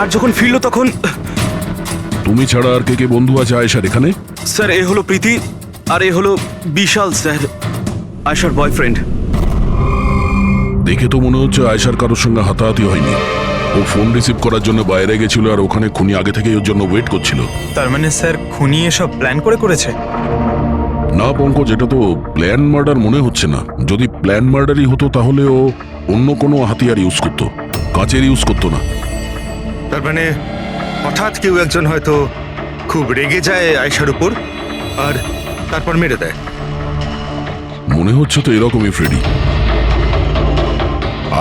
আর যখন ফিরলো তখন তুমি ছাড়া আর কে কে বন্ধু আছে আয়েশার এখানে? স্যার এ হলো প্রীতি আর এ হলো বিশাল স্যার, আয়েশার বয়ফ্রেন্ড। দেখে তো মনে হচ্ছে আয়েশার কারোর সঙ্গে হাতাহাতি হয়নি। ও ফোন রিসিভ করার জন্য বাইরে গেছিল আর ওখানে খুনি আগে থেকে ওর জন্য ওয়েট করছিল। তার মানে স্যার খুনি এসব প্ল্যান করে করেছে? না পঙ্কজ, এটা তো প্ল্যান মার্ডার মনে হচ্ছে না। যদি প্ল্যান মার্ডারই হতো তাহলে ও অন্য কোনো হাতিয়ার ইউজ করতো, কাঁচের ইউজ করতো না। তার মানে হঠাৎ কেউ একজন হয়তো খুব রেগে যায় আয়েশার উপর আর তারপর মেরে দেয়। মনে হচ্ছে তো এরকমই ফ্রেডি।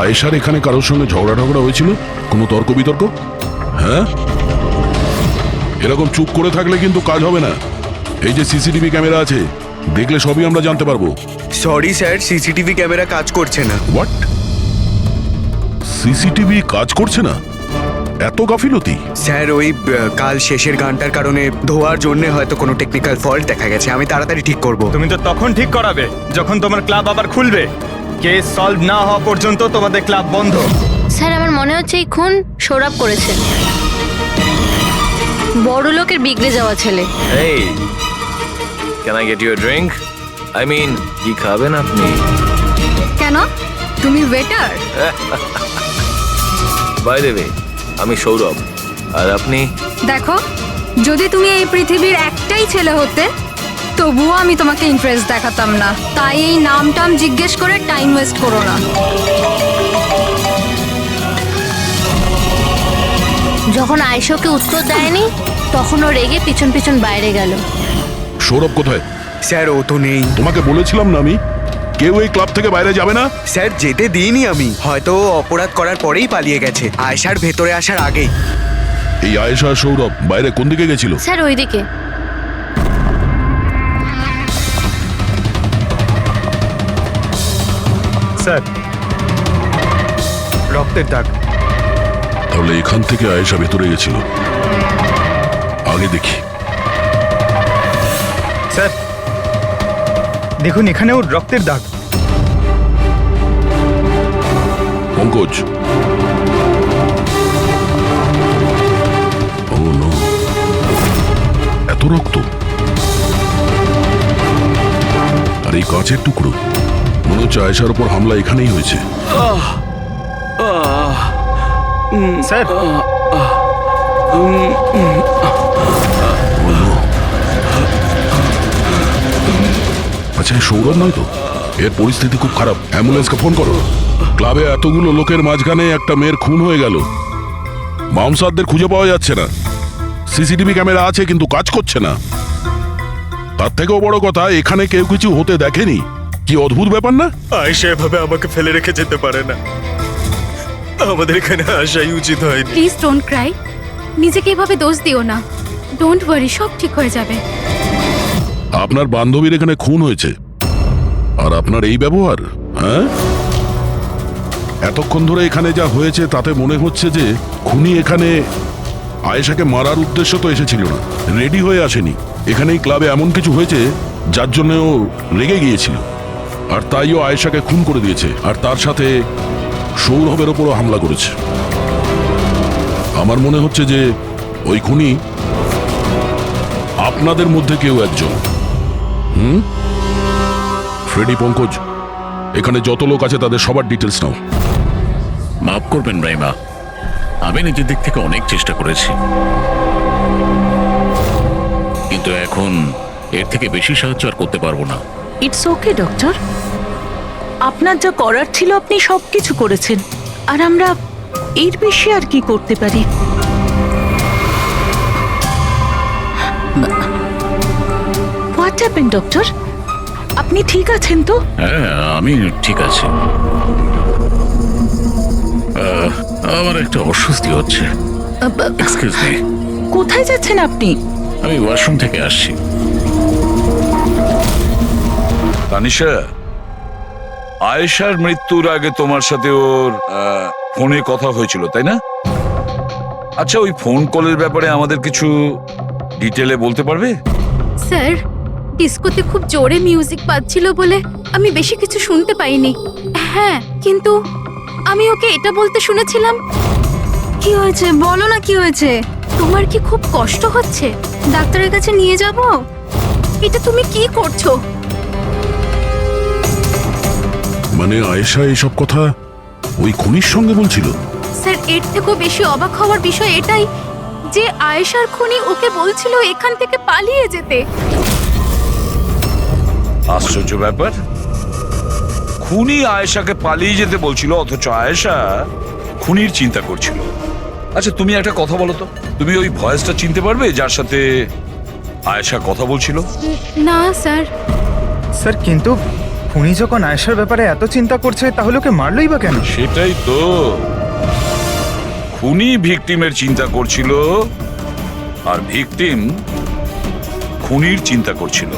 আয়েশার এখানে কারোর সঙ্গে ঝগড়া হয়েছিল? কোনো তর্ক বিতর্ক? হ্যাঁ, এরকম চুপ করে থাকলে কিন্তু কাজ হবে না। এই যে সিসিটিভি ক্যামেরা আছে, দেখলে সবই আমরা জানতে পারবো। সরি স্যার, সিসিটিভি ক্যামেরা কাজ করছে না। হোয়াট? সিসিটিভি কাজ করছে না? এত গাফিলতি? স্যার ওই কাল শেষের গানটার কারণে ধোয়ার জন্য হয়তো কোনো টেকনিক্যাল ফল্ট দেখা গেছে। আমি তাড়াতাড়ি ঠিক করব। তুমি তো তখন ঠিক করাবে যখন তোমার ক্লাব আবার খুলবে। কেস সলভ না হওয়া পর্যন্ত তোমাদের ক্লাব বন্ধ। স্যার আমার মনে হচ্ছে এই খুন সৌরভ করেছে। বড় লোকের বিগড়ে যাওয়া ছেলে। Hey, can I get you a drink? I mean, কি খাবেন আপনি? কেন? তুমি ওয়েটার? By the way, আমি সৌরভ। আর আপনি? দেখো, যদি তুমি এই পৃথিবীর একটাই ছেলে হতে তবুও আমি তোমাকে ইন্টারেস্ট দেখাতাম না। তাই এই নামটাম জিজ্ঞেস করে টাইম ওয়েস্ট করো না। যখন আয়েশাকে উত্তর দেয়নি তখন ও রেগে পিছন পিছন বাইরে গেল। সৌরভ কোথায়? স্যার ও তো নেই। তোমাকে বলেছিলাম না আমি, কেউ এই ক্লাব থেকে বাইরে যাবে না। স্যার যেতে দিইনি আমি। হয়তো ও অপরাধ করার পরেই পালিয়ে গেছে, আয়েশার ভেতরে আসার আগেই। এই আয়েশা আর সৌরভ বাইরে কোন দিকে গেছিল? স্যার ওইদিকে। স্যার, রক্তের দাগ। তাহলে এখান থেকে আয়েশা ভেতরে গেছিল। আগে দেখি। স্যার দেখুন, এখানেও রক্তের দাগ। পঙ্কজ, ও নো, এত রক্ত! আর এই কাঁচের টুকরো, মনে হচ্ছে আয়েশার উপর হামলা এখানেই হয়েছে। স্যার আচ্ছা, সৌরভ নয় তো? এর পরিস্থিতি খুব খারাপ। অ্যাম্বুলেন্সকে ফোন করো। ক্লাবে এতগুলো লোকের মাঝখানে একটা মেয়ের খুন হয়ে গেল। মামসাদদের খুঁজে পাওয়া যাচ্ছে না। সিসিটিভি ক্যামেরা আছে কিন্তু কাজ করছে না। তার থেকেও বড় কথা, এখানে কেউ কিছু হতে দেখেনি। কি অদ্ভুত ব্যাপার না? আয়েশা এভাবে আমাকে ফেলে রেখে যেতে পারে না। আমাদের এখানে আসাই উচিত হয়নি। Please don't Cry. নিজেকে এভাবে দোষ দিও না। ডোন্ট ওয়ারি, সব ঠিক হয়ে যাবে। আপনার বান্ধবীর এখানে খুন হয়েছে আর আপনার এই ব্যবহার? হ্যাঁ, এতক্ষণ ধরে এখানে যা হয়েছে তাতে মনে হচ্ছে যে খুনি এখানে আয়েশাকে মারার উদ্দেশ্য তো এসেছিল না, রেডি হয়ে আসেনি। এখানেই ক্লাবে এমন কিছু হয়েছে যার জন্য ও রেগে গিয়েছিল, আর তাই ও আয়েশাকে খুন করে দিয়েছে। আর তার সাথে সৌরভের ওপরও হামলা করেছে। আমার মনে হচ্ছে যে ওই খুনি আপনাদের মধ্যে কেউ একজন। ফ্রেডি, পঙ্কজ, এখানে যত লোক আছে তাদের সবার ডিটেলস নাও। মাফ করবেন রাইমা, আমি নিজের দিক থেকে অনেক চেষ্টা করেছি, কিন্তু এখন এর থেকে বেশি সাহায্য আর করতে পারবো না। ইটস ওকে ডক্টর, আপনার যা করার ছিল আপনি সবকিছু করেছেন, আর আমরা এর বেশি আর কি করতে পারি? What happen doctor? আপনি ঠিক আছেন তো? হ্যাঁ, আমি ঠিক আছি। আমার একটা অস্বস্তি হচ্ছে। Excuse me. কোথায় যাচ্ছেন আপনি? আমি ওয়াশরুম থেকে আসছি। তানিশা, আয়েশার মৃত্যুর আগে তোমার সাথে ওর ফোনে কথা হয়েছিল, তাই না? আচ্ছা, ওই ফোন কলের ব্যাপারে আমাদের কিছু ডিটেলে বলতে পারবে? স্যার, ডিস্কোতে খুব জোরে মিউজিক বাজছিল বলে আমি বেশি কিছু শুনতে পাইনি। হ্যাঁ, কিন্তু আমি ওকে এটা বলতে শুনেছিলাম, কি হয়েছে বলো না, কি হয়েছে? তোমার কি খুব কষ্ট হচ্ছে? ডাক্তারের কাছে নিয়ে যাব? এটা তুমি কি করছো? মানে আয়েশা এইসব কথা ওই খুনির সঙ্গে বলছিল? স্যার, এর থেকেও বেশি অবাক হওয়ার বিষয় এটাই যে আয়েশার খুনি ওকে বলছিল এখান থেকে পালিয়ে যেতে। আশ্চর্য ব্যাপার, খুনি আয়েশাকে পালিয়ে যেতে বলছিল অথচ আয়েশা খুনির চিন্তা করছিল। আচ্ছা তুমি একটা কথা বলো তো, তুমি ওই ভয়েসটা চিনতে পারবে যার সাথে আয়েশা কথা বলছিল? না স্যার। স্যার কিন্তু খুনি যখন আয়েশার ব্যাপারে এত চিন্তা করছে তাহলে ওকে মারলই বা কেন? সেটাই তো, খুনি ভিকটিমের চিন্তা করছিল আর ভিকটিম খুনির চিন্তা করছিল।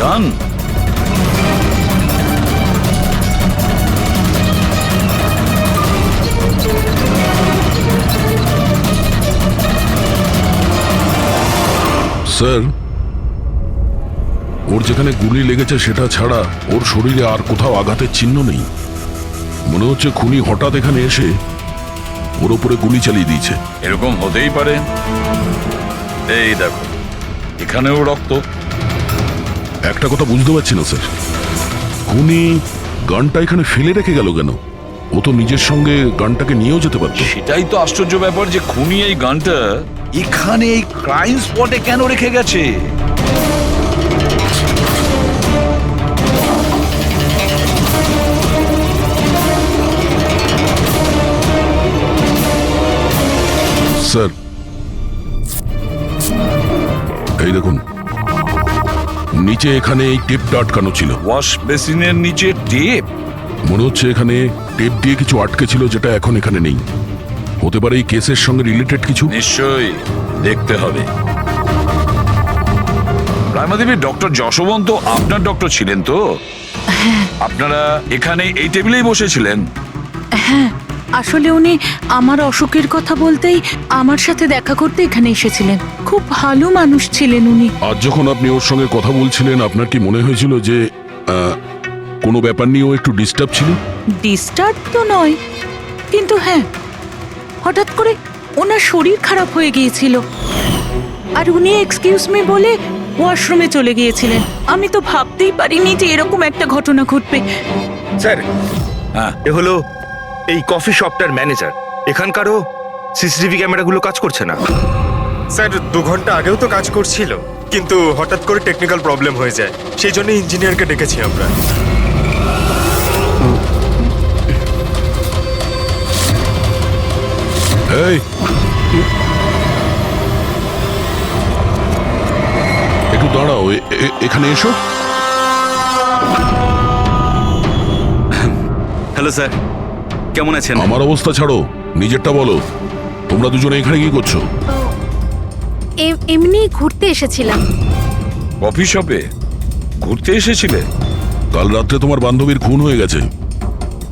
গান স্যার, ওর যেখানে গুলি লেগেছে সেটা ছাড়া ওর শরীরে আর কোথাও আঘাতের চিহ্ন নেই। মনে হচ্ছে খুনি হঠাৎ এখানে এসে ওর উপরে গুলি চালিয়ে দিয়েছে। এরকম হতেই পারে। এই দেখো, এখানেও রক্ত। একটা কথা বুঝতে পারছি না স্যার, খুনি গানটা এখানে ফেলে রেখে গেল কেন? ও তো নিজের সঙ্গে গানটাকে নিয়েও যেতে পারত। সেটাই তো আশ্চর্য ব্যাপার যে খুনি এই গানটা এখানে এই ক্রাইম স্পটে কেন রেখে গেছে। স্যার এই দেখুন, নিচে এখানে এই টেপটা আটকানো ছিল। ওয়াশ বেসিনের নিচে টেপ? মনে হচ্ছে এখানে টেপ দিয়ে কিছু আটকে ছিল যেটা এখন এখানে নেই। হতে পারে এই কেসের সঙ্গে রিলেটেড কিছু। নিশ্চয়ই দেখতে হবে। রায়মাদেবী, ডক্টর যশবন্ত আপনার ডক্টর ছিলেন তো? আপনারা এখানে এই টেবিলেই বসেছিলেন? হ্যাঁ, আসলে উনি আমার অসুখের কথা বলতেই আমার সাথে দেখা করতে এখানে এসেছিলেন। খুব ভালো মানুষ ছিলেন উনি। আজ যখন আপনি ওর সঙ্গে কথা বলছিলেন আপনার কি মনে হয়েছিল যে কোনো ব্যাপার নিয়ে ও একটু ডিস্টার্ব ছিল? ডিস্টার্ব তো নয়, কিন্তু হ্যাঁ, হঠাৎ করে ওনার শরীর খারাপ হয়ে গিয়েছিল আর উনি এক্সকিউজ মি বলে ওয়াশরুমে চলে গিয়েছিলেন। আমি তো ভাবতেই পারিনি যে এরকম একটা ঘটনা ঘটবে। স্যার, হ্যাঁ, এ হলো এই কফি শপটার ম্যানেজার। এখানকারও সিসিটিভি ক্যামেরাগুলো কাজ করছে না। স্যার 2 ঘন্টা আগেও তো কাজ করছিল, কিন্তু হঠাৎ করে টেকনিক্যাল প্রবলেম হয়ে যায়, সেই জন্য ইঞ্জিনিয়ারকে ডেকেছি আমরা। এই একটু দাঁড়াও, এখানে এসো। হ্যালো স্যার, কেমন আছেন? আমার অবস্থা ছাড়ো, নিজেরটা বলো। তোমরা দুজনে এখানে কি করছো? এমনি ঘুরতে এসেছিলাম। কফি শপে ঘুরতে এসেছিলে? কাল রাত্রে তোমার বান্ধবীর খুন হয়ে গেছে।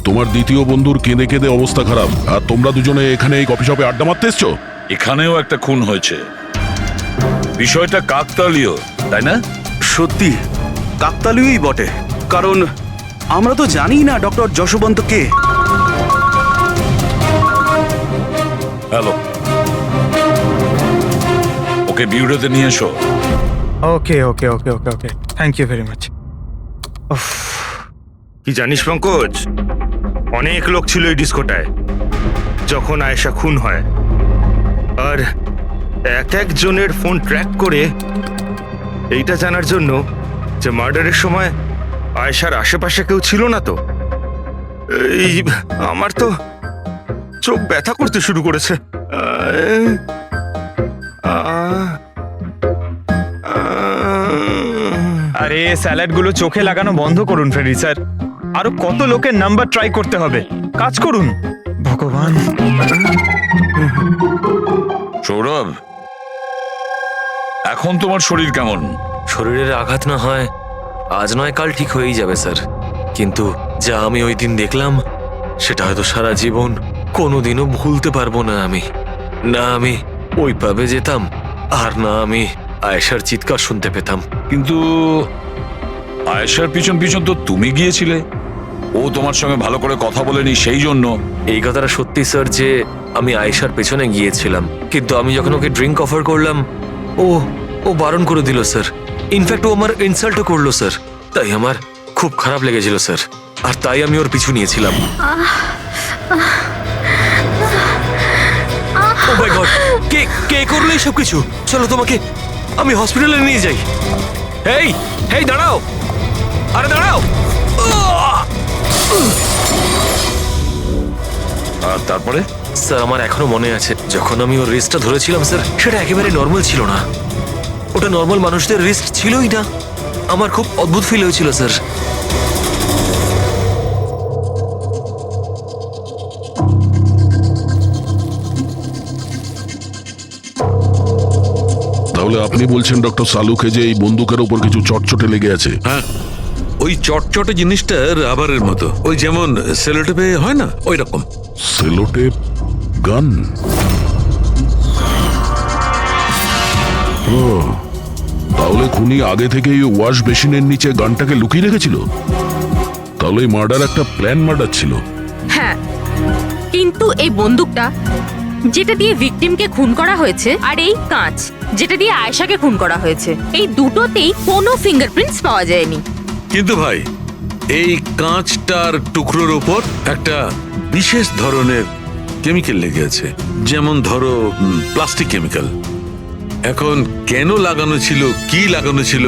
তোমার দ্বিতীয় বন্ধুর কেঁদে কেঁদে অবস্থা খারাপ, আর তোমরা দুজনে এখানে এই কফি শপে আড্ডা মারতে এসছো? এখানেও একটা খুন হয়েছে। বিষয়টা কাকতালীয়, তাই না? সত্যি কাকতালীয়ই বটে, কারণ আমরা তো জানি না ডক্টর যশবন্ত কে। হ্যালো, ওকে বিউরোতে নিয়ে এসো। ওকে ওকে ওকে ওকে ওকে, থ্যাংক ইউ ভেরি মাচ। কি জানিস পঙ্কজ, অনেক লোক ছিল এই ডিস্কোটায় যখন আয়েশা খুন হয়, আর এক একজনের ফোন ট্র্যাক করে এইটা জানার জন্য যে মার্ডারের সময় আয়েশার আশেপাশে কেউ ছিল না। তো এই আমার তো চোখ ব্যথা করতে শুরু করেছে। আরে স্যালাডগুলো চোখে লাগানো বন্ধ করুন ফ্রেডি স্যার। আরো কত লোকের নাম্বার ট্রাই করতে হবে, কাজ করুন। ভগবান। সৌরভ, এখন তোমার শরীর কেমন? শরীরের আঘাত না হয় আজ নয় কাল ঠিক হয়েই যাবে স্যার, কিন্তু যা আমি ওই দিন দেখলাম সেটা হয়তো সারা জীবন কোনোদিনও ভুলতে পারবো না আমি। না আমি ওই পাবে যেতাম, আর না আমি আয়েশার চিৎকার শুনতে পেতাম। কিন্তু আয়েশার পিছন পিছন তো তুমি গিয়েছিলে, ও তোমার সঙ্গে ভালো করে কথা বলেনি সেই জন্য। এই কথাটা সত্যি স্যার যে আমি আয়েশার পেছনে গিয়েছিলাম, কিন্তু আমি যখন ওকে ড্রিঙ্ক অফার করলাম ও বারণ করে দিল স্যার। ইনফ্যাক্ট ও আমার ইনসাল্টও করলো স্যার। তাই আমার খুব খারাপ লেগেছিল স্যার, আর তাই আমি ওর পিছু নিয়েছিলাম। ও মাই গড, কে করলো এইসব কিছু? চলো তোমাকে আমি হসপিটালে নিয়ে যাই। হেই হেই দাঁড়াও, আরে দাঁড়াও। আর তারপরে? স্যার আমার এখনো মনে আছে যখন আমি ওর রিস্টটা ধরেছিলাম স্যার, সেটা একেবারে নর্মাল ছিল না। ওটা নর্মাল মানুষদের রিস্ট ছিলই না। আমার খুব অদ্ভুত ফিল হয়েছিল স্যার। তাহলে আপনি বলছেন ডক্টর সালুকে যে এই বন্দুকের উপর কিছু চটচটে লেগে আছে? হ্যাঁ, ওই চটচটে জিনিসটা রাবারের মতো, ওই যেমন সেলোটেপে হয় না, ওই রকম। সেলোটেপ গান? ও, তাহলে খুনি আগে থেকেই ওয়াশ বেসিনের নিচে গানটাকে লুকিয়ে রেখেছিল। তাহলে এই মার্ডার একটা প্ল্যান মার্ডার ছিল। হ্যাঁ, কিন্তু এই বন্দুকটা যেটা দিয়ে ভিকটিমকে খুন করা হয়েছে আর এই কাঁচ যেটা দিয়ে আয়েশাকে খুন করা হয়েছে, এই দুটোতেই কোনো ফিঙ্গারপ্রিন্টস পাওয়া যায়নি। কিন্তু ভাই, এই কাঁচটার টুকরোর ওপর একটা বিশেষ ধরনের কেমিক্যাল লেগে আছে, যেমন ধরো প্লাস্টিক কেমিক্যাল। এখন কেন লাগানো ছিল, কি লাগানো ছিল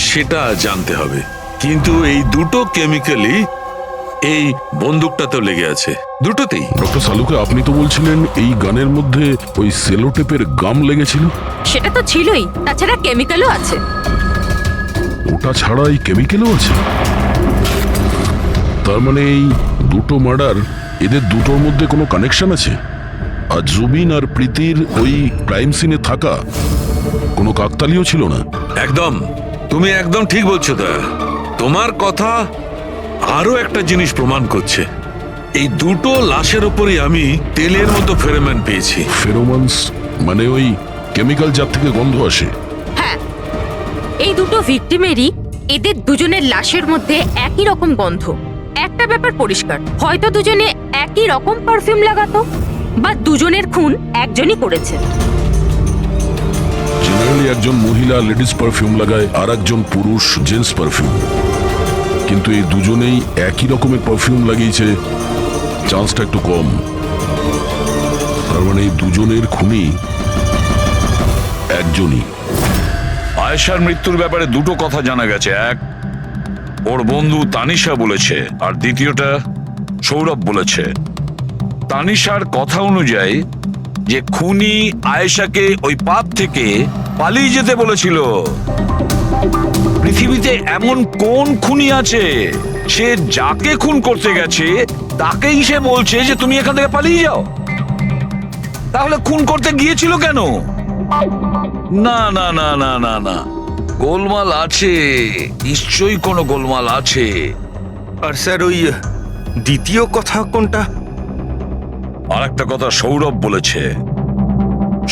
সেটা জানতে হবে, কিন্তু এই দুটো কেমিক্যালই এই বন্দুকটাতেও লেগে আছে, দুটোতেই। ডক্টর সালুকে, আপনি তো বলছিলেন এই গানের মধ্যে ওই সেলোটেপের গাম লেগেছিল। সেটা তো ছিলই, তাছাড়া কেমিক্যালও আছে। ওটা ছাড়া এই কেমিক্যালও আছে? তার মানে এই দুটো মার্ডার, এদের দুটোর মধ্যে কোনো কানেকশন আছে? আর জুবিন আর প্রীতির ওই ক্রাইম সিনে থাকা কোনো কাকতালীয় ছিল না? একদম, তুমি একদম ঠিক বলছো। দা, তোমার কথা আরো একটা জিনিস প্রমাণ করছে। এই দুটো লাশের উপরই আমি তেলের মতো ফেরোমন পেয়েছি। ফেরোমনস মানে ওই কেমিক্যাল যার থেকে গন্ধ আসে? হ্যাঁ, এই দুটো ভিকটিমেরই এদের দুজনের লাশের মধ্যে একই রকম গন্ধ। একটা ব্যাপার পরিষ্কার, হয়তো দুজনে একই রকম পারফিউম লাগাতো, বা দুজনের খুন একজনই করেছে। জেনারেলি একজন মহিলা লেডিস পারফিউম লাগায়, আর একজন পুরুষ জেন্টস পারফিউম। কিন্তু এই দুজনেই একই রকমের পারফিউম লাগিয়েছে, চান্সটা একটু কম। তার মানে এই দুজনের খুনি একজনই। আয়েশার মৃত্যুর ব্যাপারে দুটো কথা জানা গেছে। এক, ওর বন্ধু তানিশা বলেছে, আর দ্বিতীয়টা সৌরভ বলেছে। তানিশার কথা অনুযায়ী যে খুনি আয়েশাকে ওই পাপ থেকে পালিয়ে যেতে বলেছিল। পৃথিবীতে এমন কোন খুনি আছে সে যাকে খুন করতে গেছে তাকেই সে বলছে যে তুমি এখান থেকে পালিয়ে যাও? তাহলে খুন করতে গিয়েছিল কেন? না না না না না না, গোলমাল আছে, নিশ্চয়ই কোনো গোলমাল আছে। আর স্যার, ওই দ্বিতীয় কথা কোনটা? আর একটা কথা সৌরভ বলেছে।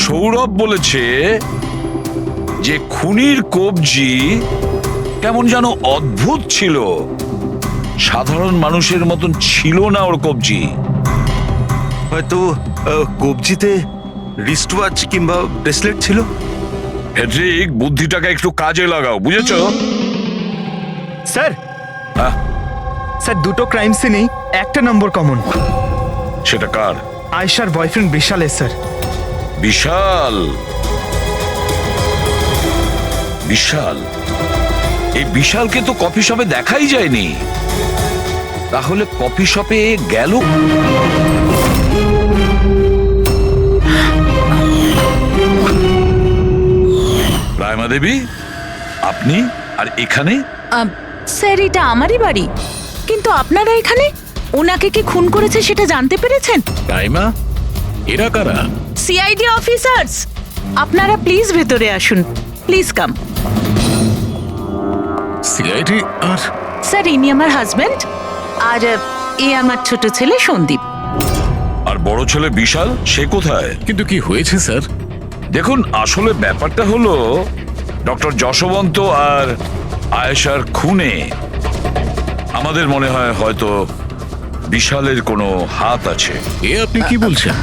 সৌরভ বলেছে যে খুনির কবজি কেমন যেন অদ্ভুত ছিল, সাধারণ মানুষের মতন ছিল না ওর কবজি। হয়তো কবজিতে রিস্ট ওয়াচ কিংবা ব্রেসলেট ছিল। হেড্রিক, বুদ্ধিটাকে একটু কাজে লাগাও, বুঝেছো? স্যার, হ্যাঁ? স্যার, দুটো ক্রাইম সিনেই একটা নম্বর কমন। সেটা কার? আয়েশার বয়ফ্রেন্ড বিশালের স্যার। বিশাল? বিশাল? এই বিশালকে তো কফি শপে দেখাই যায়নি, তাহলে কফি শপে গেল? রায়মা দেবী, আপনি আর এখানে? স্যার, এটা আমারই বাড়ি, কিন্তু আপনারা এখানে? ওনাকে কি খুন করেছে সেটা জানতে পেরেছেন? রাইমা, এরা কারা? CID officers. আপনারা প্লিজ ভেতরে আসুন। Please come. সিআইডি আর স্যার, ইনি আমার হাজবেন্ড, আর এ আমার ছোট ছেলে সন্দীপ। আর বড় ছেলে বিশাল, সে কোথায়? কিন্তু কি হয়েছে স্যার? দেখুন, আসলে ব্যাপারটা হলো ডক্টর যশবন্ত আর আয়েশার খুনে আমাদের মনে হয় হয়তো বিশালের কোনো হাত আছে। এ আপনি কি বলছেন?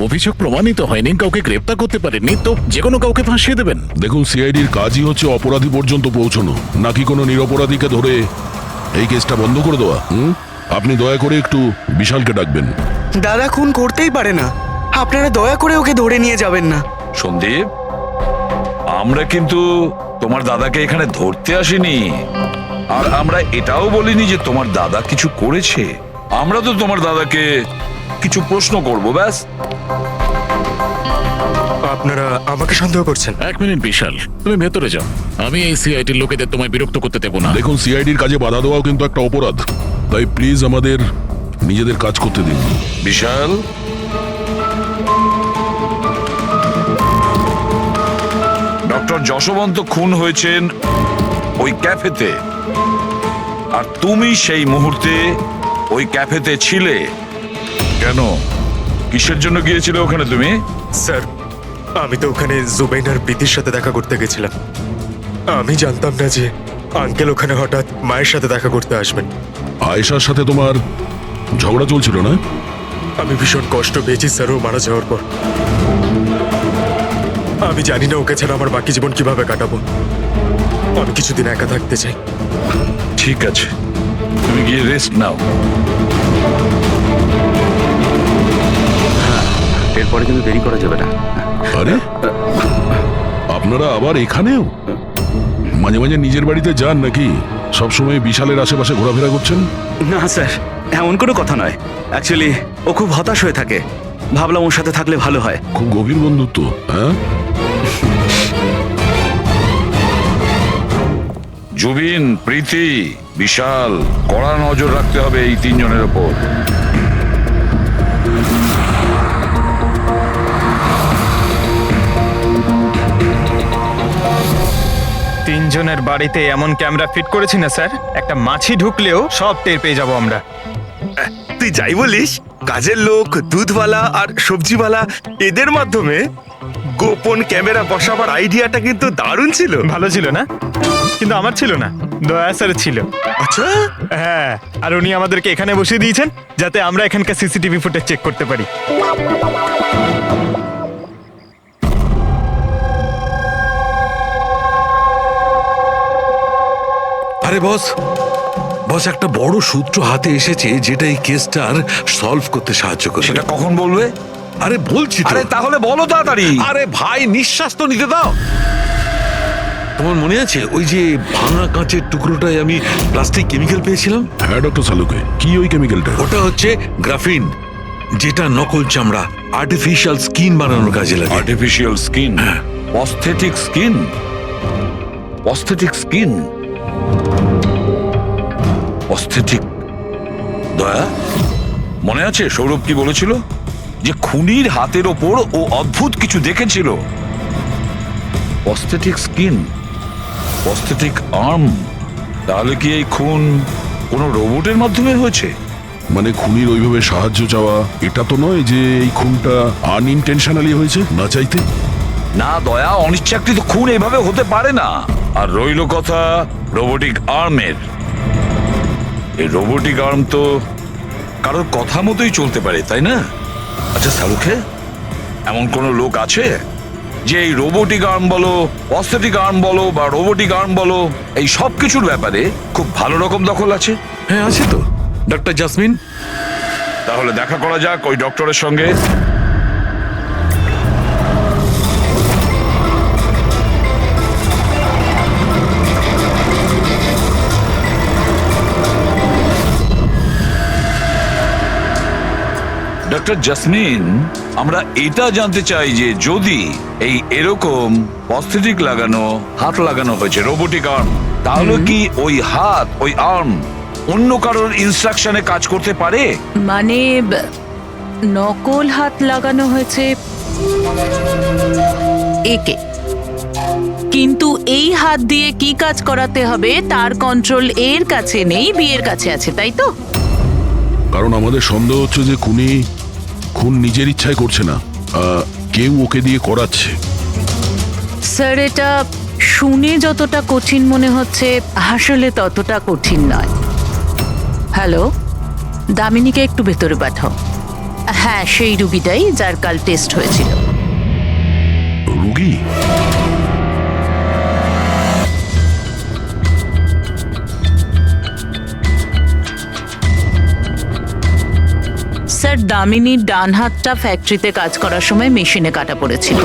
অভিযোগ প্রমাণিত হয়নি, কাউকে গ্রেপ্তার করতে পারেননি, তো যে কোনো কাউকে ফাঁসিয়ে দেবেন? দেখুন, সিআইডির কাজই হচ্ছে অপরাধী পর্যন্ত পৌঁছানো, নাকি কোনো নিরপরাধীকে ধরে এই কেসটা বন্ধ করে দেওয়া। আপনি দয়া করে একটু বিশালকে ডাকবেন। দাদা খুন করতেই পারে না, আপনারা দয়া করে ওকে ধরে নিয়ে যাবেন না। সন্দীপ, আমরা কিন্তু তোমার দাদাকে এখানে ধরতে আসিনি, আর আমরা এটাও বলিনি যে তোমার দাদা কিছু করেছে। আমরা তো তোমার দাদাকে কিছু প্রশ্ন করব, ব্যাস। আপনারা আমাকে সন্দেহ করছেন? এক মিনিট বিশাল, তুমি ভেতরে যাও। আমি এই সিআইডির লোকেদের তোমায় বিরক্ত করতে দেবো না। দেখুন, সিআইডির কাজে বাধা দেওয়াও কিন্তু একটা অপরাধ, তাই প্লিজ আমাদের নিজেদের কাজ করতে দিন। বিশাল, ডক্টর যশবন্ত খুন হয়েছেন ওই ক্যাফেতে, আর তুমি সেই মুহূর্তে ওই ক্যাফেতে ছিলে। কেন, কিসের জন্য গিয়েছিলে ওখানে তুমি? স্যার, আমি তো ওখানে জুবাইন আর প্রীতির সাথে দেখা করতে গেছিলাম। আমি জানতাম না যে আঙ্কেল ওখানে হঠাৎ মায়ের সাথে দেখা করতে আসবেন। আয়েশার সাথে তোমার ঝগড়া চলছিল না? আমি ভীষণ কষ্ট পেয়েছি স্যার ও মারা যাওয়ার পর। আমি জানি না ওকে ছাড়া আমার বাকি জীবন কিভাবে কাটাবো। আমি কিছুদিন একা থাকতে চাই। ঠিক আছে, তুমি গিয়ে রেস্ট নাও। এরপরে কিন্তু দেরি করা যাবে না। আরে, আপনারা আবার এখানেও? মাঝে মাঝে নিজের বাড়িতে যান নাকি? সবসময় বিশালের আশেপাশে ঘোরাফেরা করছেন? না স্যার, এমন কোনো কথা নয়। অ্যাকচুয়ালি ও খুব হতাশ হয়ে থাকে, ভাবলাম ওর সাথে থাকলে ভালো হয়। খুব গভীর বন্ধুত্ব, হ্যাঁ? জুবিন, প্রীতি, বিশাল, কড়া নজর রাখতে হবে এই তিনজনের ওপর। তিনজনের বাড়িতে এমন ক্যামেরা ফিট করেছি না স্যার, একটা মাছি ঢুকলেও সব টের পেয়ে যাবো আমরা। তুই যাই বলিস, কাজের লোক, দুধওয়ালা আর সবজিওয়ালা, এদের মাধ্যমে গোপন ক্যামেরা বসাবার আইডিয়াটা কিন্তু দারুণ ছিল। ভালো ছিল না? কিন্তু আমার ছিল না, দয়া স্যারের ছিল। আচ্ছা, হ্যাঁ, আর উনি আমাদেরকে এখানে বসিয়ে দিয়েছেন যাতে আমরা এখানকার সিসিটিভি ফুটেজ চেক করতে পারি। আরে বস, বস একটা বড় সূত্র হাতে এসেছে যেটা এই কেসটার সলভ করতে সাহায্য করবে। সেটা কখন বলবে? আরে বলছি তো। আরে তাহলে বলো তাড়াতাড়ি। আরে ভাই, নিঃশ্বাস তো নিতে দাও। তোমার মনে আছে ওই যে ভাঙা কাঁচের টুকরোটায় আমি প্লাস্টিক কেমিক্যাল পেয়েছিলাম? হ্যাঁ ডক্টর সালুকে, কি ওই কেমিক্যালটা? ওটা হচ্ছে গ্রাফিন, যেটা নকল চামড়া, আর্টিফিশিয়াল স্কিন বানানোর কাজে লাগে। Artificial skin, aesthetic skin, aesthetic skin, aesthetic. Daya, মনে আছে সৌরভ কি বলেছিল? যে খুনির হাতের ওপর ও অদ্ভুত কিছু দেখেছিল। Aesthetic skin, aesthetic arm. তাহলে কি এই খুন কোনো রোবটের মাধ্যমে হয়েছে? মানে খুনির ওইভাবে সাহায্য চাওয়া এটা তো নয় যে এই খুনটা আনইনটেনশনালি হয়েছে, না চাইতে? না দয়া, অনিচ্ছাকৃত খুন এইভাবে হতে পারে না। আর রইল কথা রোবোটিক আর্মের। এই রোবোটিক আর্ম তো কারোর কথা মতোই চলতে পারে, তাই না? আচ্ছা সালুখে, এমন কোন লোক আছে যে এই রোবোটিক আর্ম বলো, অস্থেটিক আর্ম বলো বা রোবোটিক আর্ম বলো, এই সব কিছুর ব্যাপারে খুব ভালো রকম দখল আছে? হ্যাঁ আছে তো, ডক্টর জাসমিন। তাহলে দেখা করা যাক ওই ডক্টরের সঙ্গে। ডক্টর জাসমিন, আমরা এটা জানতে চাই যে যদি এই এরকম প্রস্থেটিক লাগানো হাত লাগানো হয়েছে, রোবোটিক আর্ম, তাহলে কি ওই হাত, ওই আর্ম অন্য কারোর ইনস্ট্রাকশনে কাজ করতে পারে? মানে নকল হাত লাগানো হয়েছে একে, কিন্তু এই হাত দিয়ে কি কাজ করাতে হবে তার কন্ট্রোল এর কাছে নেই, বিয়ের কাছে আছে, তাই তো? কারণ আমাদের সন্দেহ হচ্ছে যে খুন নিজের ইচ্ছায় করছে না, কেউ ওকে দিয়ে করাচ্ছে। স্যার, এটা শুনে যতটা কঠিন মনে হচ্ছে আসলে ততটা কঠিন নয়। হ্যালো, দামিনীকে একটু ভেতরে পাঠাও। হ্যাঁ, সেই রুগীটাই যার কাল টেস্ট হয়েছিল। রুগী? স্যার, দামিনীর ডান হাতটা ফ্যাক্টরিতে কাজ করার সময় মেশিনে কাটা পড়েছিল।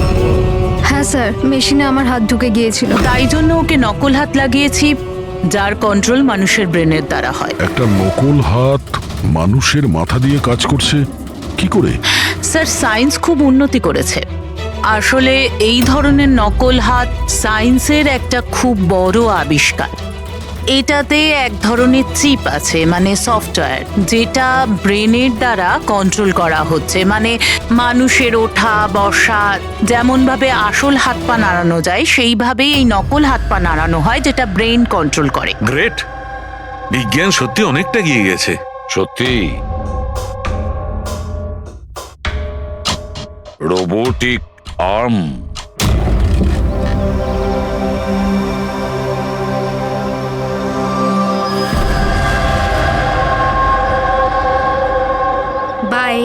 হ্যাঁ স্যার, মেশিনে আমার হাত ঢুকে গিয়েছিল। তাই জন্য ওকে নকল হাত লাগিয়েছি, যার কন্ট্রোল মানুষের ব্রেনের দ্বারা হয়। একটা নকল হাত মানুষের মাথা দিয়ে কাজ করছে কি করে? স্যার, সায়েন্স খুব উন্নতি করেছে। আসলে এই ধরনের নকল হাত সায়েন্সের একটা খুব বড় আবিষ্কার। এটাতে এক ধরনের চিপ আছে, মানে সফটওয়্যার, যেটা ব্রেনের দ্বারা কন্ট্রোল করা হচ্ছে। মানে মানুষের ওঠা বসা যেমন ভাবে আসল হাত পা নাড়ানো যায়, সেইভাবেই এই নকল হাত পা নাড়ানো হয়, যেটা ব্রেন কন্ট্রোল করে। গ্রেট! বিজ্ঞান সত্যি অনেকটা এগিয়ে গেছে। সত্যি রোবোটিক আর্ম। বাই।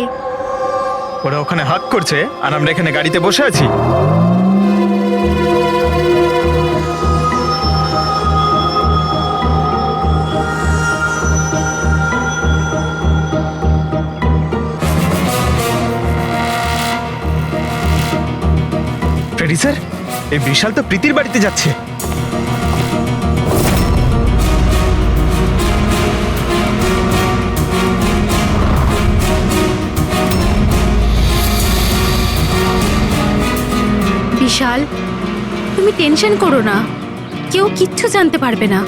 ওরা ওখানে হাত করছে আর আমরা এখানে গাড়িতে বসে আছি। ফ্রেডি স্যার, এই বিশাল তো প্রীতির বাড়িতে যাচ্ছে। বিশাল, তুমি টেনশন করো না, কেউ কিচ্ছু জানতে পারবে না।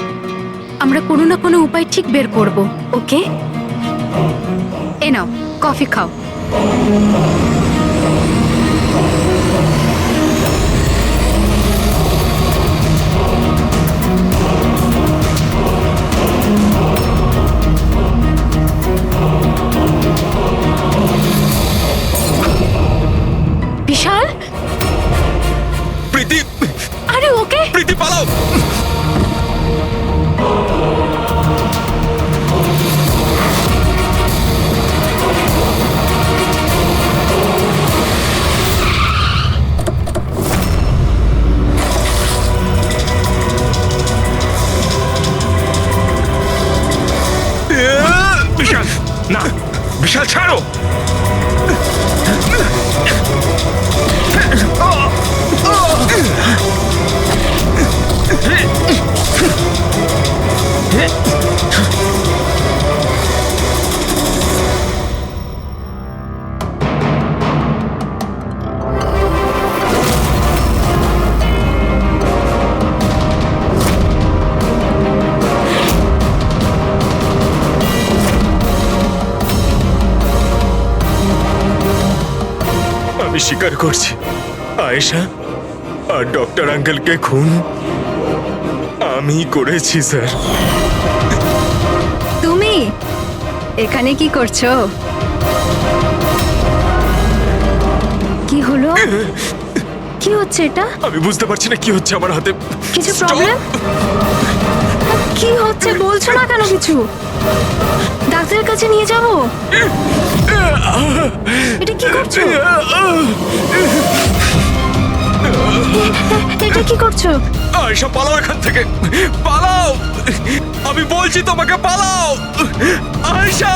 আমরা কোনো না কোনো উপায় ঠিক বের করব, ওকে? এ নাও, কফি খাও। বিশাল, প্রীতি! আরে ওকে। প্রীতি, পালাও! বিশাল, না! বিশাল, ছাড়ো! আমি স্বীকার করছি, আয়েশা আর ডক্টর আঙ্কেলকে খুন আমি করেছি স্যার। তুমি এখানে কি করছো? কি হলো? কি হচ্ছে এটা? আমি বুঝতে পারছি না কি হচ্ছে আমার হাতে। কিছু প্রবলেম? কি হচ্ছে বলছো না কেন কিছু? ডাক্তারের কাছে নিয়ে যাব? এটা কি করছো? এটা কি করছো? আয়েশা, পালাও এখান থেকে, পালাও! আমি বলছি তোমাকে, পালাও আয়েশা!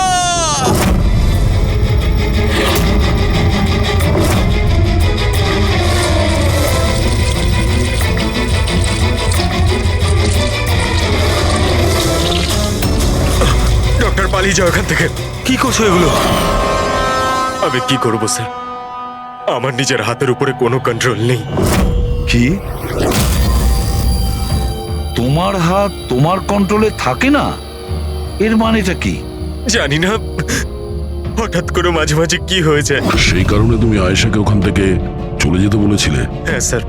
ডক্টর, পালিয়ে যাও এখান থেকে। কি করছো এগুলো? আমি কি করবো স্যার? আমার নিজের হাতের উপরে কোনো কন্ট্রোল নেই। কি? তোমার হাত তোমার কন্ট্রোলে থাকে না? এর মানেটা কি? জানি না, হঠাৎ করে মাঝে মাঝে কি হয়ে যায়। সেই কারণে তুমি আয়েশাকে ওখান থেকে চলে যেতে বলেছিলে? হ্যাঁ স্যার,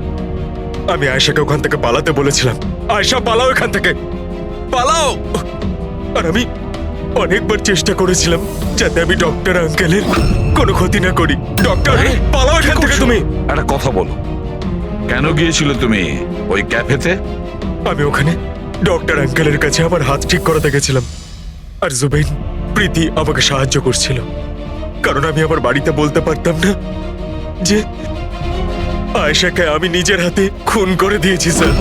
আমি আয়েশাকে ওখান থেকে পালাতে বলেছিলাম, আয়েশা পালাও এখান থেকে, পালাও। আর আমি অনেকবার চেষ্টা করেছিলাম যাতে আমি ডক্টর আঙ্কেলের কোনো ক্ষতি না করি। ডক্টর, পালাও এখান থেকে তুমি। একটা কথা বলো, কেন গিয়েছিলে তুমি ওই ক্যাফেতে? আমি ওখানে ডক্টর আঙ্কেলের কাছে আমার হাত ঠিক করাতে গেছিলাম, আর জুবেইন, প্রীতি আমাকে সাহায্য করছিল, কারণ আমি আমার বাড়িতে বলতে পারতাম না যে আয়েশাকে আমি নিজের হাতে খুন করে দিয়েছি স্যার।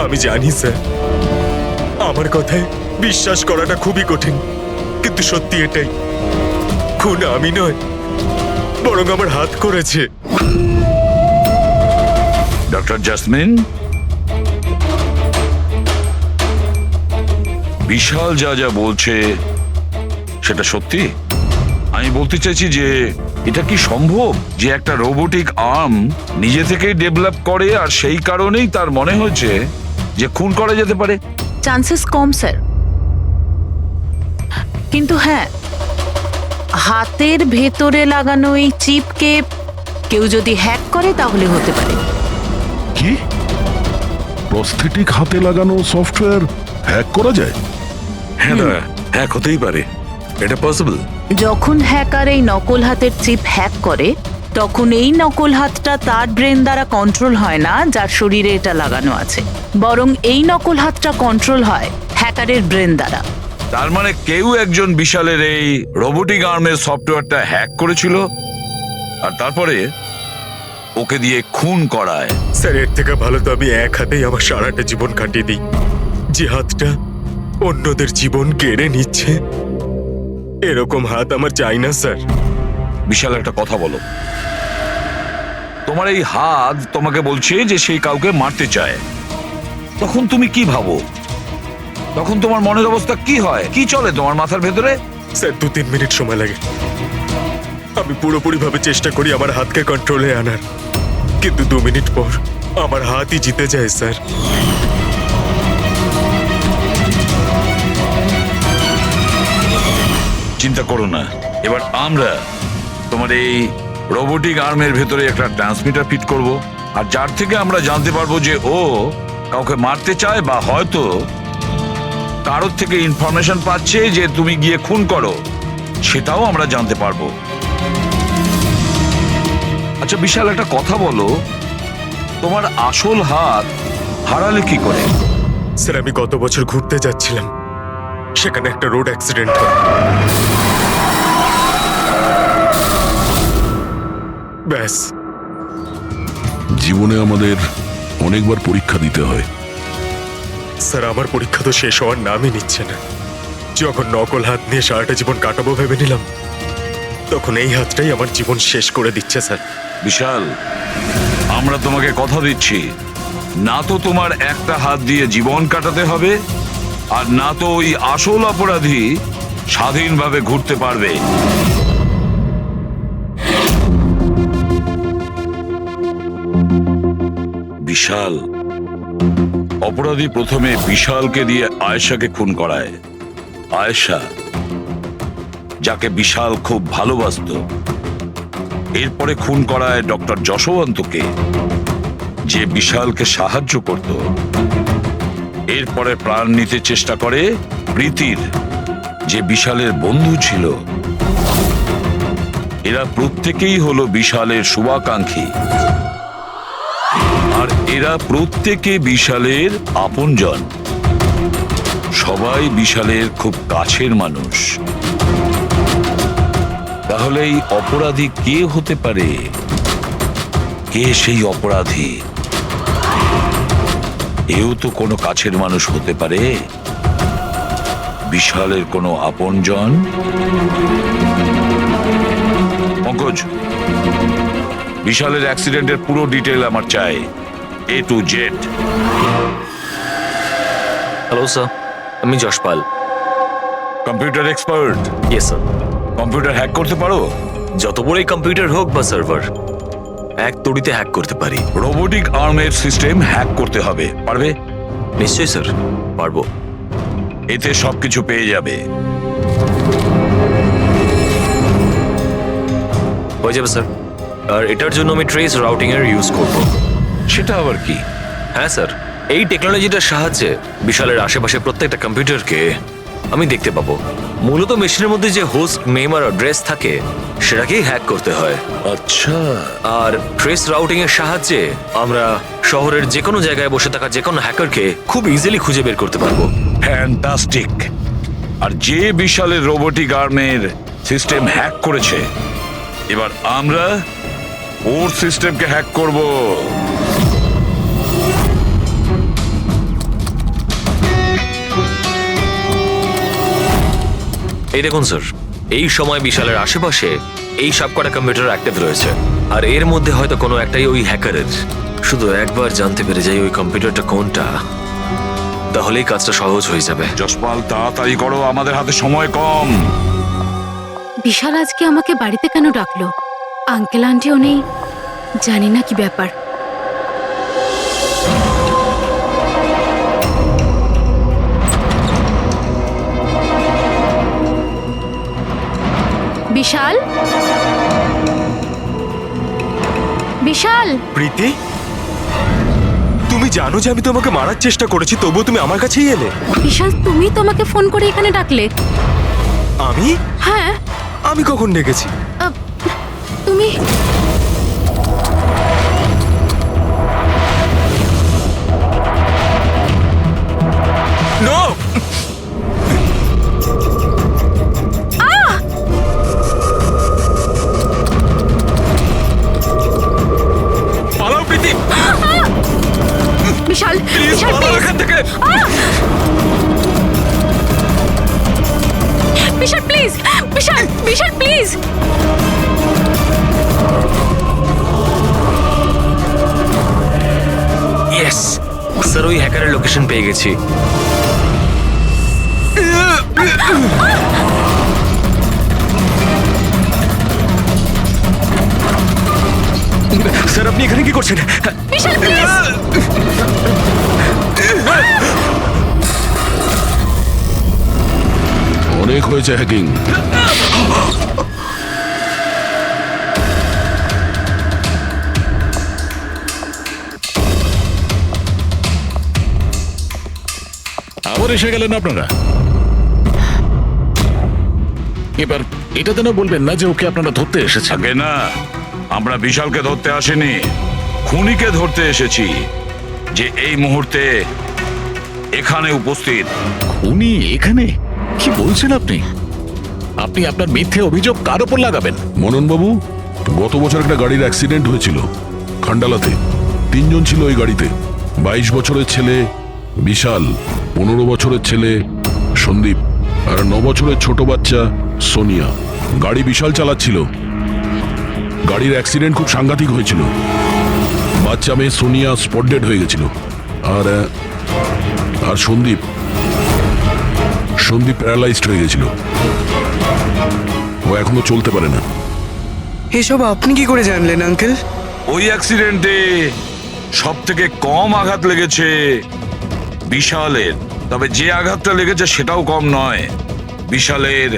আমি জানি স্যার, আমার কথায় বিশ্বাস করাটা খুবই কঠিন, কিন্তু সত্যি এটাই, খুন আমি নয়, বরং আমার হাত করেছে। ডক্টর জাসমিন, বিশাল যা যা বলছে সেটা সত্যি? আমি বলতে চাইছি যে এটা কি সম্ভব যে একটা রোবোটিক আর্ম নিজে থেকেই ডেভেলপ করে আর সেই কারণেই তার মনে হয়েছে যে খুন করা যেতে পারে? চান্সেস কম স্যার, কিন্তু হ্যাঁ, হাতের ভেতরে লাগানো এই চিপকে কেউ যদি হ্যাক করে তাহলে হতে পারে। কি প্রস্থেটিক হাতে লাগানো সফটওয়্যার হ্যাক করা যায়? হ্যাঁ দাদা, হ্যাক হতেই পারে, এটা পসিবল। যখন হ্যাকার এই নকল হাতের চিপ হ্যাক করে, তখন এই নকল হাতটা তার ব্রেন দ্বারা কন্ট্রোল হয় না যার শরীরে এটা লাগানো আছে, বরং এই নকল হাতটা কন্ট্রোল হয় হ্যাকারের ব্রেন দ্বারা। তার মানে কেউ একজন বিশালের এই রোবোটিক আর্মের সফটওয়্যারটা হ্যাক করেছিল আর তারপরে ওকে দিয়ে খুন করায়। স্যার, এর থেকে ভালো তো আমি এক হাতেই আমার সারাটা জীবন কাটিয়ে দিই। যে হাতটা অন্যদের জীবন কেড়ে নিচ্ছে, এরকম হাত আমার চাই না স্যার। বিশাল, একটা কথা বলো, তোমার এই হাত তোমাকে বলছে যে সেই কাউকে মারতে চায়, তখন তুমি কি ভাবো? তখন তোমার মনের অবস্থা কি হয়, কি চলে তোমার মাথার ভেতরে? স্যার, 2-3 মিনিট সময় লাগে। আমি পুরোপুরি ভাবে চেষ্টা করি আমার হাতকে কন্ট্রোলে আনার, কিন্তু 2 মিনিট পর আমার হাতই জিতে যায় স্যার। চিন্তা করো না, এবার আমরা তোমার এই রোবোটিক আর্মের ভেতরে একটা ট্রান্সমিটার ফিট করব, আর যার থেকে আমরা জানতে পারবো যে ও কাউকে মারতে চায় বা হয়তো কারোর থেকে ইনফরমেশন পাচ্ছে যে তুমি গিয়ে খুন করো, সেটাও আমরা জানতে পারবো। আচ্ছা বিশাল, একটা কথা বলো, তোমার আসল হাত হারালে কি করে? স্যার, আমি গত বছর ঘুরতে যাচ্ছিলাম, সেখানে একটা রোড অ্যাক্সিডেন্ট হয়। ব্যাস। জীবনে আমাদের অনেকবার পরীক্ষা দিতে হয়। স্যার, আমার পরীক্ষা তো শেষ হওয়ার নামই নিচ্ছে না। যখন নকল হাত নিয়ে সারাটা জীবন কাটাবো ভেবে নিলাম, তখন এই হাতটাই আমার জীবন শেষ করে দিচ্ছে স্যার। বিশাল, আমরা তোমাকে কথা দিচ্ছি, না তো তোমার একটা হাত দিয়ে জীবন কাটাতে হবে, আর না তো ওই আসল অপরাধী স্বাধীনভাবে ঘুরতে পারবে। বিশাল, অপরাধী প্রথমে বিশালকে দিয়ে আয়েশাকে খুন করায়। আয়েশা, যাকে বিশাল খুব ভালোবাসতো, এরপরে খুন করায় ডক্টর যশবন্তকে, যে বিশালকে সাহায্য করত। এরপরে প্রাণ নিতে চেষ্টা করে প্রীতির, যে বিশালের বন্ধু ছিল। এরা প্রত্যেকেই হলো বিশালের শুভাকাঙ্ক্ষী, আর এরা প্রত্যেকে বিশালের আপনজন। সবাই বিশালের খুব কাছের মানুষ। তাহলে এই অপরাধী কে হতে পারে? কে সেই অপরাধী? এও তো কোনো কাছের মানুষ হতে পারে, বিশালের কোনো আপনজন। পঙ্কজ, বিশালের অ্যাক্সিডেন্টের পুরো ডিটেল আমার চাই, A to Z। Hello sir, আমি Jaspal. Computer expert? Yes sir. Computer hack করতে পারো? যত বড়ই কম্পিউটার হোক বা সার্ভার, এক তড়িতে হ্যাক করতে পারি। রোবোটিক আর্মের সিস্টেম হ্যাক করতে হবে, পারবে? নিশ্চয়ই স্যার, পারবো। এতে সবকিছু পেয়ে যাবে। হয়ে যাবে স্যার। আর এটার জন্য আমি ট্রেস রাউটিং এর ইউজ করব। সেটা আবার কি? হ্যাঁ স্যার, এই টেকনোলজিটার সাহায্যে বিশালের আশেপাশে প্রত্যেকটা কম্পিউটারকে আমি দেখতে পাবো। মূলত মেশিনের মধ্যে যে হোস্ট নেম আর অ্যাড্রেস থাকে সেটাকেই হ্যাক করতে হয়। আচ্ছা, আর ট্রেস রাউটিং এর সাহায্যে আমরা শহরের যে কোনো জায়গায় বসে থাকা যে কোনো হ্যাকারকে খুব ইজিলি খুঁজে বের করতে পারবো। ফ্যান্টাস্টিক। আর যে বিশালের রোবোটিক আর্মের সিস্টেম হ্যাক করেছে, এবার আমরা ওর সিস্টেমকে হ্যাক করব। এই দেখুন স্যার, এই সময় বিশালের আশেপাশে এই সবকটা কম্পিউটার অ্যাক্টিভ রয়েছে, আর এর মধ্যে হয়তো কোনো একটাই ওই হ্যাকারের। শুধু একবার জানতে পেরে যাই ওই কম্পিউটারটা কোনটা, তাহলেই কাজটা সহজ হয়ে যাবে। যশপাল, তাড়াতাড়ি করো, আমাদের হাতে সময় কম। বিশাল আজকে আমাকে বাড়িতে কেন ডাকলো? আঙ্কেল আন্টিও নেই, জানি না কি ব্যাপার। বিশাল, বিশাল, প্রীতি, তুমি জানো যে আমি তোমাকে মারার চেষ্টা করেছি, তবুও তুমি আমার কাছেই এলে। বিশাল, তুমি তো আমাকে ফোন করে এখানে ডাকলে। আমি? হ্যাঁ। আমি কখন ডেকেছি? তুমি নো! পালাও প্রীতি! বিশাল, প্লিজ বিশাল, পালাও please! এখান থেকে! Vishal please, Vishal, Vishal please. Yes sir, ওই হ্যাকারের লোকেশন পেয়ে গেছি। স্যার, আপনি এখানে কি করছেন? বিশাল প্লিজ। অনেক হয়েছে হ্যাকিং। আবার এসে গেলেন আপনারা। এবার এটা তো না বলবেন না যে ওকে আপনারা ধরতে এসেছেন। আগে না, আমরা বিশালকে ধরতে আসিনি, খুনিকে ধরতে এসেছি, যে এই মুহূর্তে এখানে উপস্থিত। খুনি এখানে? কি বলছেন আপনি? আপনি আপনার মিথ্যে অভিযোগ কার ওপর লাগাবেন? মনন বাবু, গত বছর একটা গাড়ির অ্যাক্সিডেন্ট হয়েছিল খান্ডালাতে। 3 জন ছিল ওই গাড়িতে। 22 বছরের ছেলে বিশাল, 15 বছরের ছেলে সন্দীপ, আর 9 বছরের ছোট বাচ্চা সোনিয়া। গাড়ি বিশাল চালাচ্ছিল। গাড়ির অ্যাক্সিডেন্ট খুব সাংঘাতিক হয়েছিল। বাচ্চা মেয়ে সোনিয়া স্পট ডেড হয়ে গেছিল। আর আর সন্দীপ প্যারালাইজড হয়ে গেছিল। ও এখনো চলতে পারে না। এসব আপনি কি করে জানলেন আঙ্কেল? ওই অ্যাক্সিডেন্টে সব থেকে কম আঘাত লেগেছে বিশালের, তবে যে আঘাতটা লেগেছে সেটাও কম নয়। বিশালের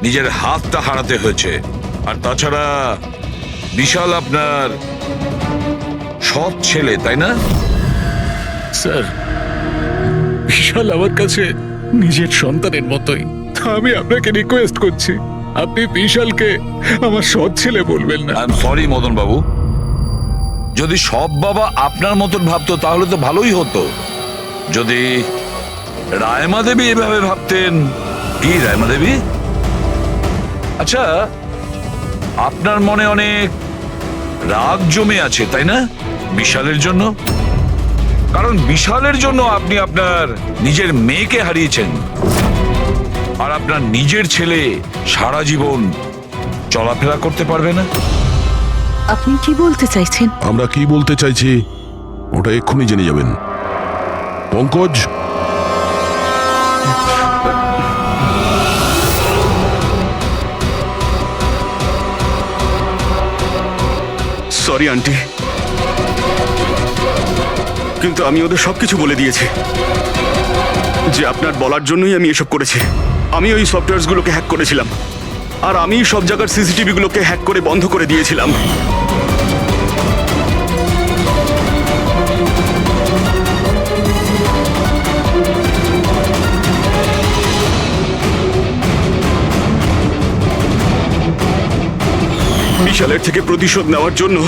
নিজের হাতটা হারাতে হয়েছে। আর তাছাড়া বিশাল আপনার সৎ ছেলে, তাই না? স্যার, বিশাল আমার কাছে নিজের সন্তানের মতোই। আমি আপনাকে রিকোয়েস্ট করছি, আপনি বিশালকে আমার সৎ ছেলে বলবেন না। আই এম সরি মদন বাবু, যদি সব বাবা আপনার মতন ভাবতো তাহলে তো ভালোই হতো। যদি রায়মা দেবী এভাবে ভাবতেন। কি রায়মা দেবী? আচ্ছা, আপনার মনে অনেক রাগ জমে আছে, তাই না বিশালের জন্য? কারণ বিশালের জন্য আপনি আপনার নিজের মেয়েকে হারিয়েছেন, আর আপনার নিজের ছেলে সারা জীবন চলাফেরা করতে পারবে না। আপনি কি বলতে চাইছেন? আমরা কি বলতে চাইছি ওটা এক্ষুনি জেনে যাবেন। পঙ্কজ, সরি আন্টি, কিন্তু আমি ওদের সবকিছু বলে দিয়েছি যে আপনার বলার জন্যই আমি এসব করেছি। আমি ওই সফটওয়্যারগুলোকে হ্যাক করেছিলাম, আর আমি সব জায়গার সিসিটিভি গুলোকে হ্যাক করে বন্ধ করে দিয়েছিলাম। বিশালের থেকে প্রতিশোধ নেওয়ার জন্য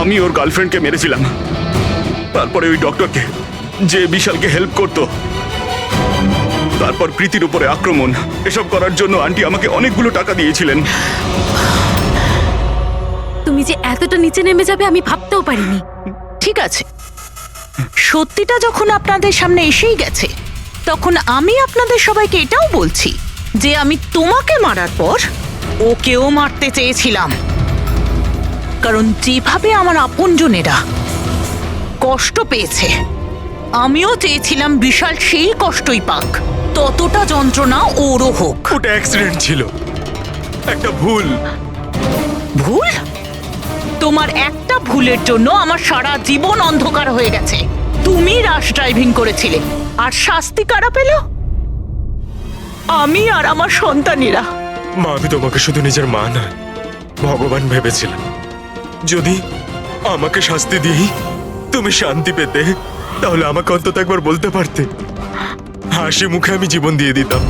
আমি ওর গার্লফ্রেন্ডকে মেরেছিলাম। তারপরে ওই ডক্টরকে, যে বিশালকে হেল্প করতো, তারপর প্রীতির উপরে আক্রমণ। এসব করার জন্য আন্টি আমাকে অনেকগুলো টাকা দিয়েছিলেন। তুমি যে এতটা নিচে নেমে যাবে আমি ভাবতেও পারিনি। ঠিক আছে, সত্যিটা যখন আপনাদের সামনে এসেই গেছে, তখন আমি আপনাদের সবাইকে এটাও বলছি যে আমি তোমাকে মারার পর ওকেও মারতে চেয়েছিলাম। কারণ যেভাবে আমার আপনজনেরা কষ্ট পেয়েছে, আমিও চেয়েছিলাম বিশাল সেই কষ্টই পাক, ততটা যন্ত্রণা ওরও হোক। ওটা অ্যাক্সিডেন্ট ছিল, একটা ভুল। ভুল? তোমার একটা ভুলের জন্য আমার সারা জীবন অন্ধকার হয়ে গেছে। তুমি রাশ ড্রাইভিং করেছিলে, আর শাস্তি কারা পেল? আমি আর আমার সন্তানেরা। মা, আমি তোমাকে শুধু নিজের মা নয়, ভগবান ভেবেছিলাম। যদি আমাকে শাস্তি দিই তুমি শান্তি পেতে, তাহলে আমাকে অন্তত একবার বলতে পারতে। হাসি মুখে আমি জীবন দিয়ে দিতাম।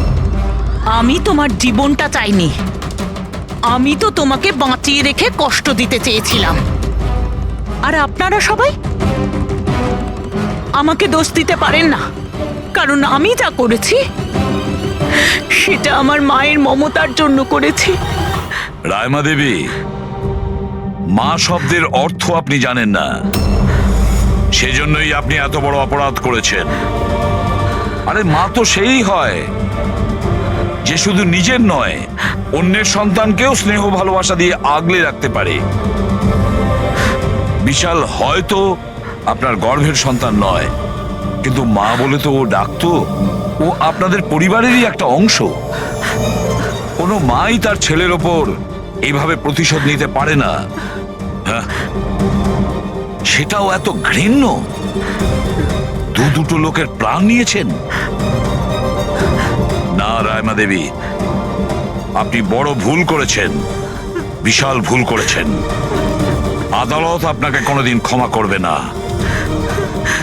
আমি তোমার জীবনটা চাইনি, আমি তো তোমাকে বাঁচিয়ে রেখে কষ্ট দিতে চেয়েছিলাম। আর আপনারা সবাই আমাকে দোষ দিতে পারেন না, কারণ আমি যা করেছি সেটা আমার মায়ের মমতার জন্য করেছি। রায়মা দেবী, মা শব্দের অর্থ আপনি জানেন না, সেজন্যই আপনি এত বড় অপরাধ করেছেন। আরে মা তো সেই হয় যে শুধু নিজের নয়, অন্যের সন্তানকেও স্নেহ ভালোবাসা দিয়ে আগলে রাখতে পারে। বিশাল হয়তো আপনার গর্ভের সন্তান নয়, কিন্তু মা বলে তো ও ডাকতো, ও আপনাদের পরিবারেরই একটা অংশ। কোনো মাই তার ছেলের ওপর এইভাবে প্রতিশোধ নিতে পারে না। হ্যাঁ, সেটাও এত ঘৃণ্য। দুটো লোকের প্রাণ নিয়েছেন। না রায়মা দেবী, আপনি বড় ভুল করেছেন, বিশাল ভুল করেছেন। আদালত আপনাকে কোনোদিন ক্ষমা করবে না,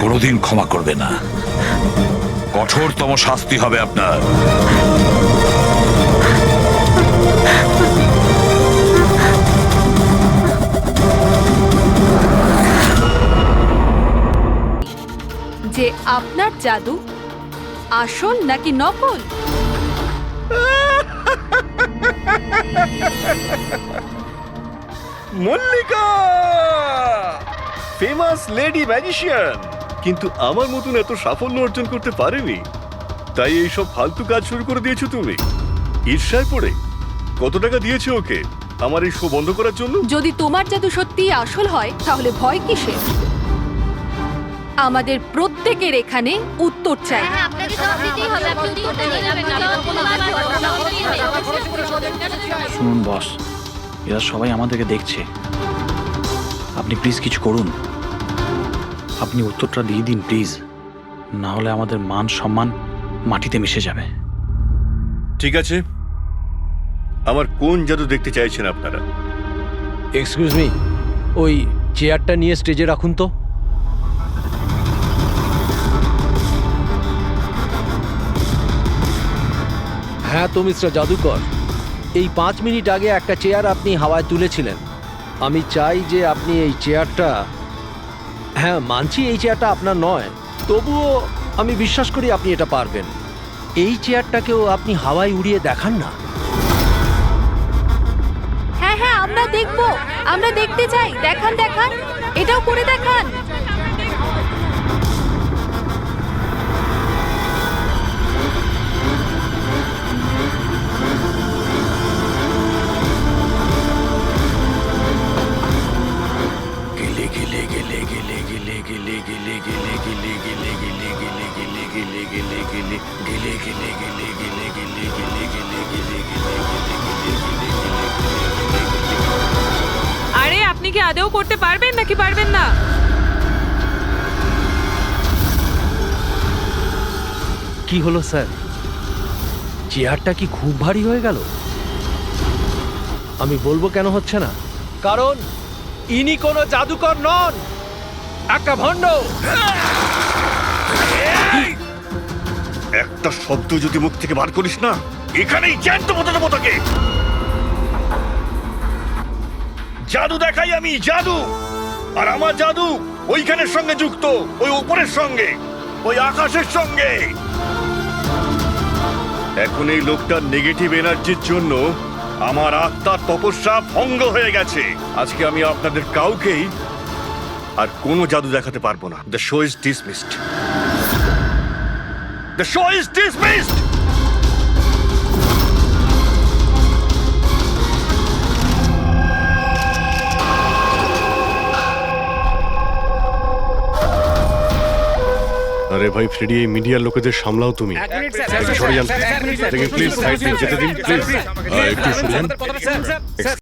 কোনোদিন ক্ষমা করবে না। কঠোরতম শাস্তি হবে আপনার। যে আপনার জাদু আসল নাকি নকল? মল্লিকা, ফেমাস লেডি ম্যাজিশিয়ান, কিন্তু আমার মতন এত সাফল্য অর্জন করতে পারেনি। তাই এই সব ফালতু কাজ শুরু করে দিয়েছো তুমি। ঈর্ষায় পড়ে কত টাকা দিয়েছো ওকে আমার এই শো বন্ধ করার জন্য? যদি তোমার জাদু সত্যিই আসল হয় তাহলে ভয় কিসের? আমাদের প্রত্যেকের এখানে উত্তর চাই। শুনুন বস, এরা সবাই আমাদেরকে দেখছে, আপনি প্লিজ কিছু করুন। আপনি উত্তরটা দিয়ে দিন প্লিজ, না হলে আমাদের মান সম্মান মাটিতে মিশে যাবে। ঠিক আছে, আমার কোন জাদু দেখতে চাইছেন আপনারা? এক্সকিউজ মি, ওই চেয়ারটা নিয়ে স্টেজে রাখুন তো। হ্যাঁ তো মিস্টার জাদুকর, এই 5 মিনিট আগে একটা চেয়ার আপনি হাওয়ায় তুলেছিলেন। আমি চাই যে আপনি এই চেয়ারটা, হ্যাঁ মানছি এই চেয়ারটা আপনার নয়, তবুও আমি বিশ্বাস করি আপনি এটা পারবেন। এই চেয়ারটাকেও আপনি হাওয়ায় উড়িয়ে দেখান না। হ্যাঁ হ্যাঁ, আমরা দেখব, আমরা দেখতে চাই। দেখান দেখান, এটাও করে দেখান। আরে আপনি কি আদৌ করতে পারবেন নাকি পারবেন না? কি হলো স্যার, চেয়ারটা কি খুব ভারী হয়ে গেল? আমি বলবো কেন হচ্ছে না, কারণ ইনি কোনো জাদুকর নন, একটা ভণ্ড। একটা শব্দ যদি মুখ থেকে বার করিস না, এখানেই জ্যান্ত বোঝানো তোকে। জাদু দেখাই আমি, জাদু। আর আমার জাদু ওইখানের সঙ্গে যুক্ত, ওই উপরের সঙ্গে, ওই আকাশের সঙ্গে। এখন এই লোকটার নেগেটিভ এনার্জির জন্য আমার আত্মার তপস্যা ভঙ্গ হয়ে গেছে। আজকে আমি আপনাদের কাউকেই আর কোনো জাদু দেখাতে পারবো না। The show is dismissed. The show is dismissed. আরে ভাই ফ্রেডি, এই মিডিয়ার লোকেদের সামলাও তুমি। সরে যান প্লিজ, সাইড দিয়ে যেতে দিন প্লিজ। একটু শুনুন।